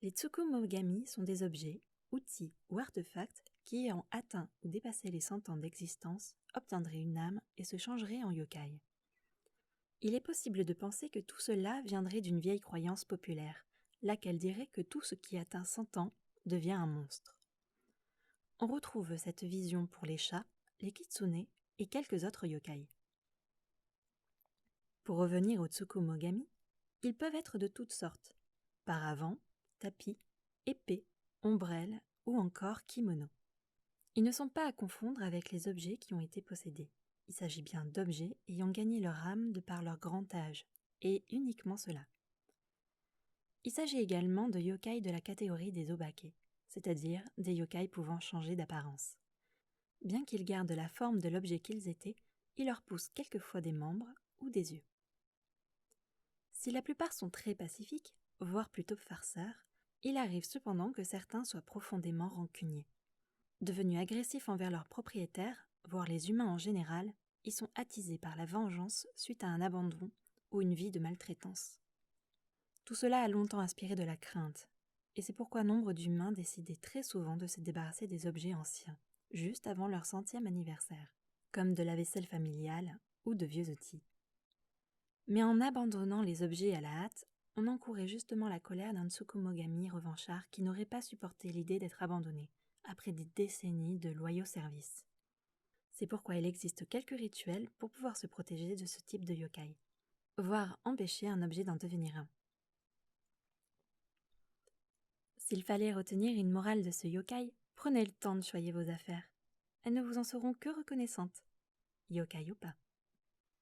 Les tsukumogami sont des objets, outils ou artefacts qui, ayant atteint ou dépassé les 100 ans d'existence, obtiendraient une âme et se changeraient en yokai. Il est possible de penser que tout cela viendrait d'une vieille croyance populaire, laquelle dirait que tout ce qui atteint 100 ans devient un monstre. On retrouve cette vision pour les chats, les kitsune et quelques autres yokai. Pour revenir aux tsukumogami, ils peuvent être de toutes sortes: paravents, tapis, épées, ombrelles ou encore kimono. Ils ne sont pas à confondre avec les objets qui ont été possédés. Il s'agit bien d'objets ayant gagné leur âme de par leur grand âge, et uniquement cela. Il s'agit également de yokai de la catégorie des obake, c'est-à-dire des yokai pouvant changer d'apparence. Bien qu'ils gardent la forme de l'objet qu'ils étaient, il leur pousse quelquefois des membres ou des yeux. Si la plupart sont très pacifiques, voire plutôt farceurs, il arrive cependant que certains soient profondément rancuniers. Devenus agressifs envers leurs propriétaires, voire les humains en général, ils sont attisés par la vengeance suite à un abandon ou une vie de maltraitance. Tout cela a longtemps inspiré de la crainte, et c'est pourquoi nombre d'humains décidaient très souvent de se débarrasser des objets anciens, juste avant leur 100e anniversaire, comme de la vaisselle familiale ou de vieux outils. Mais en abandonnant les objets à la hâte, on encourait justement la colère d'un tsukumogami revanchard qui n'aurait pas supporté l'idée d'être abandonné, après des décennies de loyaux services. C'est pourquoi il existe quelques rituels pour pouvoir se protéger de ce type de yokai, voire empêcher un objet d'en devenir un. S'il fallait retenir une morale de ce yokai, prenez le temps de choyer vos affaires. Elles ne vous en seront que reconnaissantes, yokai ou pas.